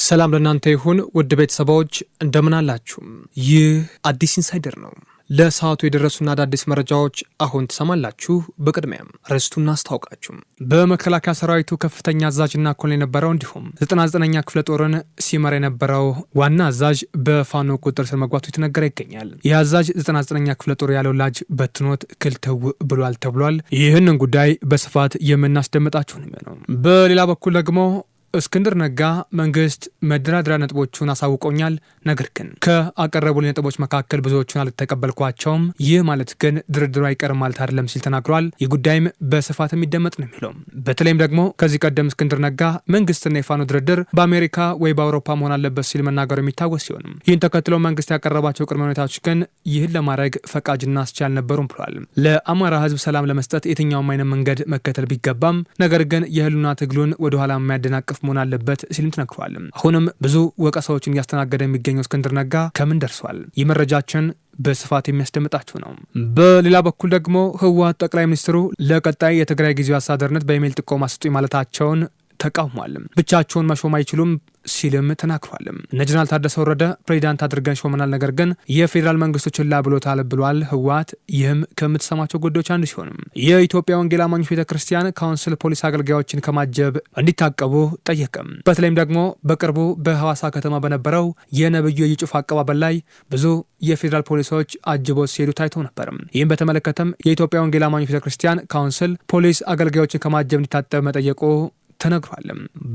ሰላም ለእናንተ ይሁን ውድ ቤተሰቦች እንደምን አላችሁ? ይህ አዲስ ኢንሳይደር ነው። ለሰዓቱ የደረሱና አዳዲስ መረጃዎች አሁን ትሰማላችሁ። በቅድሚያም ርዕስቱን አስታውቃችሁ በመከላከያ ሰራዊቱ ከፍተኛ አዛዥና ኮሎኔል የነበረው እንዲሁም 99ኛ ክፍለ ጦርን ሲመራ የነበረው ዋና አዛዥ በፋኖ ቁጥጥር ስር መግባቱ የተነገረ ይገኛል። ይህ አዛዥ 99ኛ ክፍለ ጦር ያለው ላጅ በትኖት ክልተው ብሏል ተብሏል። ይህንን ጉዳይ በስፋት የምናስደምጣችሁ ነው። በሌላ በኩል ደግሞ እስክንድር ነጋ መንግስት መደራደሪያ ነጥቦቹን አሳውቆኛል፣ ነገር ግን ከአቀረቡልኝ ነጥቦች መካከል ብዙዎቹን አልተቀበልኳቸውም፣ ይህ ማለት ግን ድርድሩ አይቀርም ማለት አይደለም ሲል ተናግሯል። ይህ ጉዳይም በስፋት የሚደመጥ ነው የሚለው በተለይም ደግሞ ከዚህ ቀደም እስክንድር ነጋ መንግስትና የፋኖ ድርድር በአሜሪካ ወይ በአውሮፓ መሆን አለበት ሲል መናገሩ የሚታወስ ሲሆንም ይህን ተከትሎ መንግስት ያቀረባቸው ቅድመ ሁኔታዎች ግን ይህን ለማድረግ ፈቃጅና አስቻይ አልነበሩም ብሏል። ለአማራ ህዝብ ሰላም ለመስጠት የትኛውም አይነት መንገድ መከተል ቢገባም ነገር ግን የህልውና ትግሉን ወደኋላ የሚያደናቅፍ መሆን አለበት ሲልም ተነግሯል። አሁንም ብዙ ወቀሳዎችን እያስተናገደ የሚገኘው እስክንድር ነጋ ከምን ደርሷል? ይህ መረጃችን በስፋት የሚያስደምጣችሁ ነው። በሌላ በኩል ደግሞ ህወሓት ጠቅላይ ሚኒስትሩ ለቀጣይ የትግራይ ጊዜያዊ አስተዳደርነት በኢሜይል ጥቆማ ስጡኝ ማለታቸውን ተቃውሟል። ብቻቸውን መሾም አይችሉም ሲልም ተናግሯል። እነ ጀነራል ታደሰ ወረደ ፕሬዚዳንት አድርገን ሾመናል፣ ነገር ግን የፌዴራል መንግስቱ ችላ ብሎታል ብሏል ህወሓት። ይህም ከምትሰማቸው ጉዳዮች አንዱ ሲሆንም የኢትዮጵያ ወንጌል አማኞች ቤተክርስቲያን ካውንስል ፖሊስ አገልጋዮችን ከማጀብ እንዲታቀቡ ጠየቀም። በተለይም ደግሞ በቅርቡ በሐዋሳ ከተማ በነበረው የነብዩ የኢዩ ጩፋ አቀባበል ላይ ብዙ የፌዴራል ፖሊሶች አጅበው ሲሄዱ ታይተው ነበር። ይህም በተመለከተም የኢትዮጵያ ወንጌል አማኞች ቤተክርስቲያን ካውንስል ፖሊስ አገልጋዮችን ከማጀብ እንዲታጠብ መጠየቁ ተነግሯል።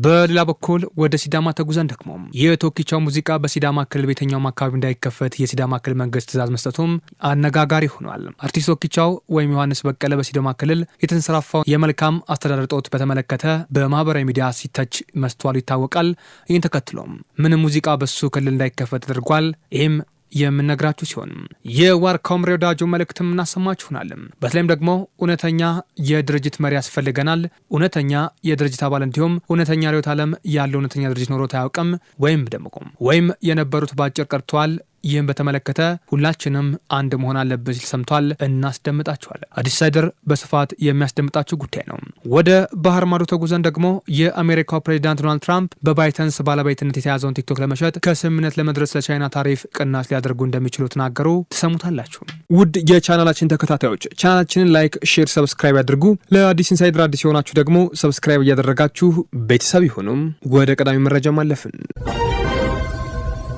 በሌላ በኩል ወደ ሲዳማ ተጉዘን ደግሞ የቶኪቻው ሙዚቃ በሲዳማ ክልል ቤተኛውም አካባቢ እንዳይከፈት የሲዳማ ክልል መንግስት ትእዛዝ መስጠቱም አነጋጋሪ ሆኗል። አርቲስት ቶኪቻው ወይም ዮሐንስ በቀለ በሲዳማ ክልል የተንሰራፋው የመልካም አስተዳደር ጦት በተመለከተ በማህበራዊ ሚዲያ ሲተች መስተዋሉ ይታወቃል። ይህን ተከትሎም ምንም ሙዚቃ በሱ ክልል እንዳይከፈት ተደርጓል። ይህም የምነግራችሁ ሲሆን የዋርካው ምሬ ወዳጆ መልእክትም እናሰማችሁናል። በተለይም ደግሞ እውነተኛ የድርጅት መሪ ያስፈልገናል። እውነተኛ የድርጅት አባል እንዲሁም እውነተኛ ርዕዮተ ዓለም ያለው እውነተኛ ድርጅት ኖሮት አያውቅም ወይም የነበሩት በአጭር ቀርተዋል። ይህም በተመለከተ ሁላችንም አንድ መሆን አለብን ሲል ሰምቷል። እናስደምጣችኋለን። አዲስ ኢንሳይደር በስፋት የሚያስደምጣችሁ ጉዳይ ነው። ወደ ባህር ማዶ ተጉዘን ደግሞ የአሜሪካው ፕሬዚዳንት ዶናልድ ትራምፕ በባይተንስ ባለቤትነት የተያዘውን ቲክቶክ ለመሸጥ ከስምምነት ለመድረስ ለቻይና ታሪፍ ቅናሽ ሊያደርጉ እንደሚችሉ ተናገሩ። ትሰሙታላችሁ። ውድ የቻናላችን ተከታታዮች ቻናላችንን ላይክ፣ ሼር፣ ሰብስክራይብ ያድርጉ። ለአዲስ ኢንሳይደር አዲስ የሆናችሁ ደግሞ ሰብስክራይብ እያደረጋችሁ ቤተሰብ ይሁኑም። ወደ ቀዳሚ መረጃ ማለፍን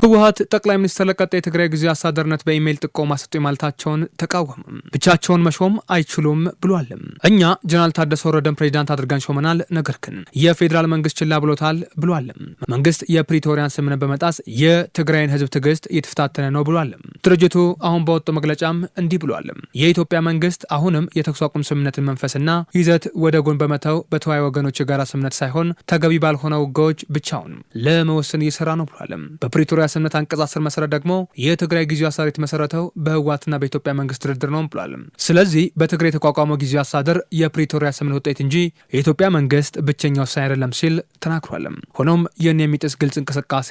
ህወሓት ጠቅላይ ሚኒስትር ለቀጣይ የትግራይ ጊዜያዊ አስተዳደርነት በኢሜይል ጥቆማ ሰጡኝ ማለታቸውን ተቃወሙ። ብቻቸውን መሾም አይችሉም ብሏል። እኛ ጀነራል ታደሰ ወረደን ፕሬዚዳንት አድርገን ሾመናል፣ ነገር ግን የፌዴራል መንግስት ችላ ብሎታል ብሏል። መንግስት የፕሪቶሪያን ስምምነት በመጣስ የትግራይን ህዝብ ትዕግስት እየተፈታተነ ነው ብሏል። ድርጅቱ አሁን በወጣው መግለጫም እንዲህ ብሏል። የኢትዮጵያ መንግስት አሁንም የተኩስ አቁም ስምምነትን መንፈስና ይዘት ወደ ጎን በመተው በተወያዩ ወገኖች የጋራ ስምምነት ሳይሆን ተገቢ ባልሆነ ውጊያዎች ብቻውን ለመወሰን እየሰራ ነው ብሏል። በፕሪቶሪያ ስምምነት አንቀጽ 10 መሰረት ደግሞ የትግራይ ጊዜያዊ አስተዳደር የተመሰረተው በህወሓትና በኢትዮጵያ መንግስት ድርድር ነው ብሏል። ስለዚህ በትግራይ የተቋቋመው ጊዜያዊ አስተዳደር የፕሪቶሪያ ስምምነት ውጤት እንጂ የኢትዮጵያ መንግስት ብቸኛ ውሳኔ አይደለም ሲል ተናግሯል። ሆኖም ይህን የሚጥስ ግልጽ እንቅስቃሴ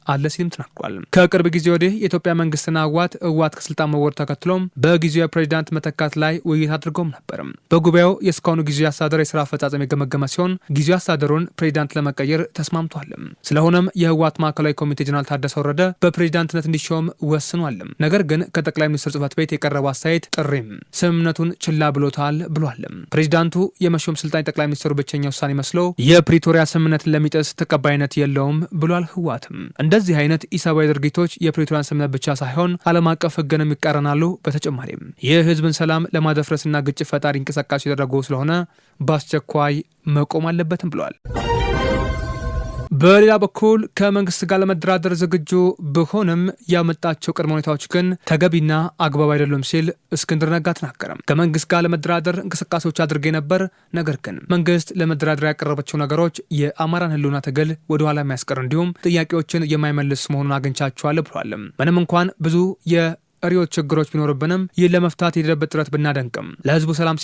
አለ ሲልም ተናግሯል። ከቅርብ ጊዜ ወዲህ የኢትዮጵያ መንግስትና ህወሓት ከስልጣን መወረድ ተከትሎም በጊዜያዊ ፕሬዚዳንት መተካት ላይ ውይይት አድርገውም ነበር። በጉባኤው የእስካሁኑ ጊዜያዊ አስተዳደር የስራ አፈጻጸም የገመገመ ሲሆን ጊዜያዊ አስተዳደሩን ፕሬዚዳንት ለመቀየር ተስማምቷል። ስለሆነም የህወሓት ማዕከላዊ ኮሚቴ ጀነራል ታደሰ ወረደ በፕሬዚዳንትነት እንዲሾም ወስኗል። ነገር ግን ከጠቅላይ ሚኒስትር ጽህፈት ቤት የቀረበው አስተያየት ጥሪም ስምምነቱን ችላ ብሎታል ብሏል። ፕሬዚዳንቱ የመሾም ስልጣን የጠቅላይ ሚኒስትሩ ብቸኛ ውሳኔ መስሎ የፕሪቶሪያ ስምምነትን ለሚጥስ ተቀባይነት የለውም ብሏል። ህወሓትም እንደዚህ አይነት ኢሰብአዊ ድርጊቶች የፕሪቶሪያን ስምምነት ብቻ ሳይሆን ዓለም አቀፍ ህግንም ይቃረናሉ። በተጨማሪም የህዝብን ሰላም ለማደፍረስና ግጭት ፈጣሪ እንቅስቃሴ ያደረጉ ስለሆነ በአስቸኳይ መቆም አለበትም ብለዋል። በሌላ በኩል ከመንግስት ጋር ለመደራደር ዝግጁ ቢሆንም ያመጣቸው ቅድመ ሁኔታዎች ግን ተገቢና አግባብ አይደሉም ሲል እስክንድር ነጋ ተናገረ። ከመንግስት ጋር ለመደራደር እንቅስቃሴዎች አድርጌ ነበር፣ ነገር ግን መንግስት ለመደራደር ያቀረባቸው ነገሮች የአማራን ህልውና ትግል ወደኋላ የሚያስቀር እንዲሁም ጥያቄዎችን የማይመልስ መሆኑን አግኝቻቸዋል ብሏል። ምንም እንኳን ብዙ ሪዮት ችግሮች ቢኖርብንም ይህን ለመፍታት የሄደበት ጥረት ብናደንቅም ለህዝቡ ሰላም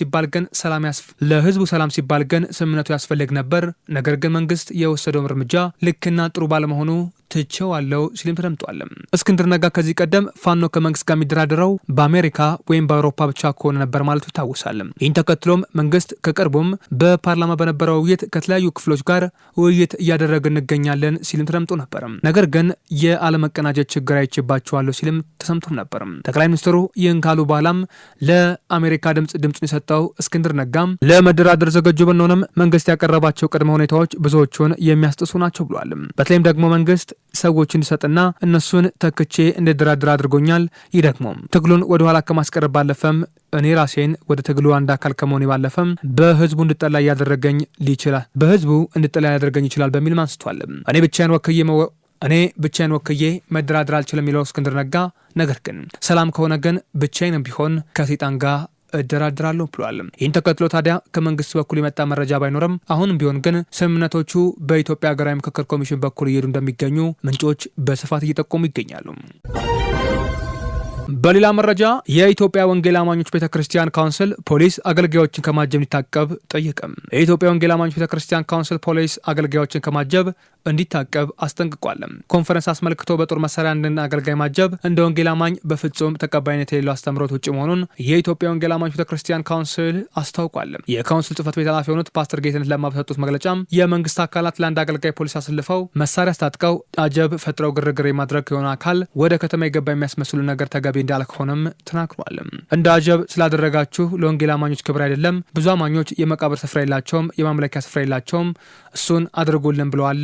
ሲባል ግን ስምምነቱ ያስፈልግ ነበር። ነገር ግን መንግስት የወሰደው እርምጃ ልክና ጥሩ ባለመሆኑ ትቼዋለሁ ሲልም ተደምጧል። እስክንድር ነጋ ከዚህ ቀደም ፋኖ ከመንግስት ጋር የሚደራደረው በአሜሪካ ወይም በአውሮፓ ብቻ ከሆነ ነበር ማለቱ ይታወሳል። ይህን ተከትሎም መንግስት ከቅርቡም በፓርላማ በነበረው ውይይት ከተለያዩ ክፍሎች ጋር ውይይት እያደረገ እንገኛለን ሲልም ተደምጦ ነበር። ነገር ግን የአለመቀናጀት ችግር አይቼባቸዋለሁ ሲልም ተሰምቶም ነበር። ጠቅላይ ሚኒስትሩ ይህን ካሉ በኋላም ለአሜሪካ ድምፁን የሰጠው እስክንድር ነጋም ለመደራደር ዝግጁ ብንሆንም መንግስት ያቀረባቸው ቅድመ ሁኔታዎች ብዙዎቹን የሚያስጥሱ ናቸው ብሏል። በተለይም ደግሞ መንግስት ሰዎች እንዲሰጥና እነሱን ተክቼ እንድደራደር አድርጎኛል። ይህ ደግሞ ትግሉን ወደኋላ ከማስቀረብ ባለፈም እኔ ራሴን ወደ ትግሉ አንድ አካል ከመሆኔ ባለፈም በህዝቡ እንድጠላ ያደረገኝ ይችላል በሚል አንስቷል። እኔ ብቻዬን ወክዬ መደራደር አልችልም የሚለው እስክንድር ነጋ ነገር ግን ሰላም ከሆነ ግን ብቻዬንም ቢሆን ከሰይጣን ጋር እደራደራለሁ ብሏል። ይህን ተከትሎ ታዲያ ከመንግስት በኩል የመጣ መረጃ ባይኖርም አሁንም ቢሆን ግን ስምምነቶቹ በኢትዮጵያ ሀገራዊ ምክክር ኮሚሽን በኩል እየሄዱ እንደሚገኙ ምንጮች በስፋት እየጠቆሙ ይገኛሉ። በሌላ መረጃ የኢትዮጵያ ወንጌል አማኞች ቤተክርስቲያን ካውንስል ፖሊስ አገልጋዮችን ከማጀብ እንዲታቀብ ጠየቀ። የኢትዮጵያ ወንጌል አማኞች ቤተክርስቲያን ካውንስል ፖሊስ አገልጋዮችን ከማጀብ እንዲታቀብ አስጠንቅቋል። ኮንፈረንስ አስመልክቶ በጦር መሳሪያ አንድን አገልጋይ ማጀብ እንደ ወንጌል አማኝ በፍጹም ተቀባይነት የሌለው አስተምሮት ውጭ መሆኑን የኢትዮጵያ ወንጌል አማኞች ቤተክርስቲያን ካውንስል አስታውቋል። የካውንስል ጽህፈት ቤት ኃላፊ የሆኑት ፓስተር ጌትነት ለማ በሰጡት መግለጫም የመንግስት አካላት ለአንድ አገልጋይ ፖሊስ አሰልፈው መሳሪያ አስታጥቀው አጀብ ፈጥረው ግርግር የማድረግ የሆነ አካል ወደ ከተማ የገባ የሚያስመስሉ ነገር ተገቢ እንዳልሆነም ተናግሯል። እንደ አጀብ ስላደረጋችሁ ለወንጌል አማኞች ክብር አይደለም። ብዙ አማኞች የመቃብር ስፍራ የላቸውም፣ የማምለኪያ ስፍራ የላቸውም። እሱን አድርጎልን ብለዋል።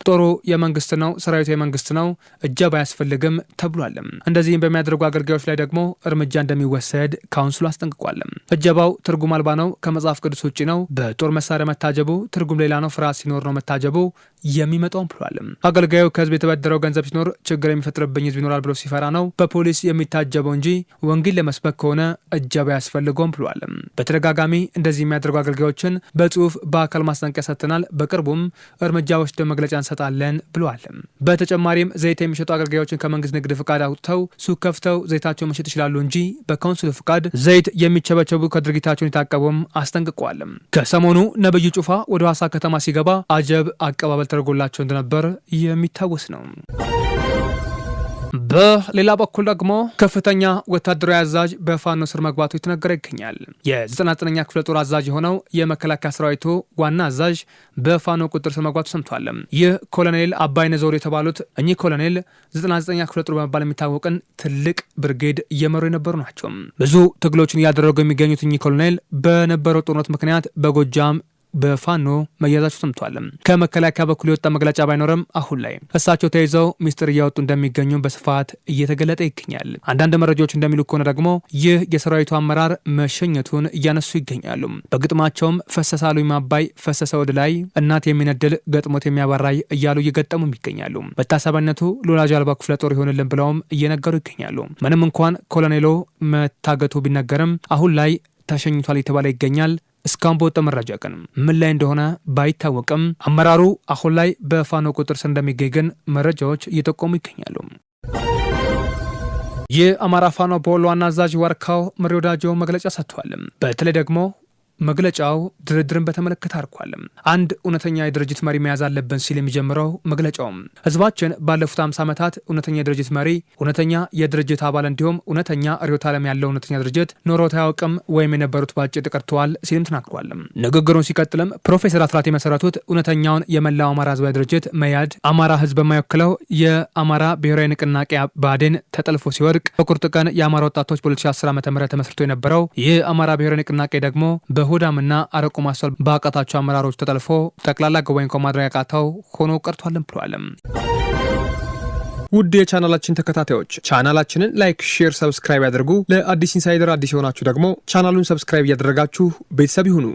ጦሩ የመንግስት ነው፣ ሰራዊቱ የመንግስት ነው፣ እጀብ አያስፈልግም ተብሏል። እንደዚህም በሚያደርጉ አገልጋዮች ላይ ደግሞ እርምጃ እንደሚወሰድ ካውንስሉ አስጠንቅቋል። እጀባው ትርጉም አልባ ነው፣ ከመጽሐፍ ቅዱስ ውጭ ነው። በጦር መሳሪያ መታጀቡ ትርጉም ሌላ ነው፣ ፍርሃት ሲኖር ነው መታጀቡ የሚመጣው ብሏል። አገልጋዩ ከህዝብ የተበደረው ገንዘብ ሲኖር ችግር የሚፈጥርብኝ ህዝብ ይኖራል ብሎ ሲፈራ ነው በፖሊስ የሚታጀበው እንጂ ወንጌል ለመስበክ ከሆነ እጀባ ያስፈልገውም ብሏል። በተደጋጋሚ እንደዚህ የሚያደርጉ አገልጋዮችን በጽሁፍ በአካል ማስጠንቀቂያ ሰጥተናል። በቅርቡም እርምጃ ወስደን መግለጫ እንሰጣለን ብለዋል። በተጨማሪም ዘይት የሚሸጡ አገልጋዮችን ከመንግስት ንግድ ፍቃድ አውጥተው ሱቅ ከፍተው ዘይታቸውን መሸጥ ይችላሉ እንጂ በካውንስሉ ፍቃድ ዘይት የሚቸበቸቡ ከድርጊታቸውን የታቀቡም አስጠንቅቋል። ከሰሞኑ ነብዩ ጩፋ ወደ ሐዋሳ ከተማ ሲገባ አጀብ አቀባበል ተደርጎላቸው እንደነበር የሚታወስ ነው። በሌላ በኩል ደግሞ ከፍተኛ ወታደራዊ አዛዥ በፋኖ ስር መግባቱ የተነገረ ይገኛል። የ99ኛ ክፍለ ጦር አዛዥ የሆነው የመከላከያ ሰራዊቱ ዋና አዛዥ በፋኖ ቁጥጥር ስር መግባቱ ሰምቷል። ይህ ኮሎኔል አባይነ ዘውዴ የተባሉት እኚህ ኮሎኔል 99ኛ ክፍለ ጦር በመባል የሚታወቅን ትልቅ ብርጌድ እየመሩ የነበሩ ናቸው። ብዙ ትግሎችን እያደረጉ የሚገኙት እኚህ ኮሎኔል በነበረው ጦርነት ምክንያት በጎጃም በፋኖ መያዛቸው ሰምቷል። ከመከላከያ በኩል የወጣ መግለጫ ባይኖርም አሁን ላይ እሳቸው ተይዘው ሚስጥር እያወጡ እንደሚገኙ በስፋት እየተገለጠ ይገኛል። አንዳንድ መረጃዎች እንደሚሉ ከሆነ ደግሞ ይህ የሰራዊቱ አመራር መሸኘቱን እያነሱ ይገኛሉ። በግጥማቸውም ፈሰሳሉ ማባይ ፈሰሰ ወደ ላይ እናት የሚነድል ገጥሞት የሚያባራይ እያሉ እየገጠሙ ይገኛሉ። መታሰቢያነቱ ለወላጅ አልባ ክፍለ ጦር ይሆንልን ብለውም እየነገሩ ይገኛሉ። ምንም እንኳን ኮሎኔሉ መታገቱ ቢነገርም አሁን ላይ ተሸኝቷል የተባለ ይገኛል። እስካሁን በወጣ መረጃ ግን ምን ላይ እንደሆነ ባይታወቅም አመራሩ አሁን ላይ በፋኖ ቁጥጥር ስር እንደሚገኝ ግን መረጃዎች እየጠቆሙ ይገኛሉ። የአማራ ፋኖ በወሎ ዋና አዛዥ ዋርካው መሪ ወዳጆ መግለጫ ሰጥቷል። በተለይ ደግሞ መግለጫው ድርድርን በተመለከተ አርኳል። አንድ እውነተኛ የድርጅት መሪ መያዝ አለብን ሲል የሚጀምረው መግለጫውም ህዝባችን ባለፉት 50 ዓመታት እውነተኛ የድርጅት መሪ፣ እውነተኛ የድርጅት አባል እንዲሁም እውነተኛ ርዕዮተ ዓለም ያለው እውነተኛ ድርጅት ኖሮት አያውቅም ወይም የነበሩት ባጭር ቀርተዋል ሲልም ተናግሯል። ንግግሩን ሲቀጥልም ፕሮፌሰር አስራት የመሰረቱት እውነተኛውን የመላው አማራ ህዝባዊ ድርጅት መያድ አማራ ህዝብ የማይወክለው የአማራ ብሔራዊ ንቅናቄ ብአዴን ተጠልፎ ሲወድቅ በቁርጥ ቀን የአማራ ወጣቶች በ2010 ዓ.ም ተመስርቶ የነበረው የአማራ ብሔራዊ ንቅናቄ ደግሞ በሆዳምና አረቆ ማስተዋል በአቃታቸው አመራሮች ተጠልፎ ጠቅላላ ጉባኤን ከማድረግ ያቃተው ሆኖ ቀርቷልም ብሏል። ውድ የቻናላችን ተከታታዮች ቻናላችንን ላይክ፣ ሼር፣ ሰብስክራይብ ያድርጉ። ለአዲስ ኢንሳይደር አዲስ የሆናችሁ ደግሞ ቻናሉን ሰብስክራይብ እያደረጋችሁ ቤተሰብ ይሁኑ።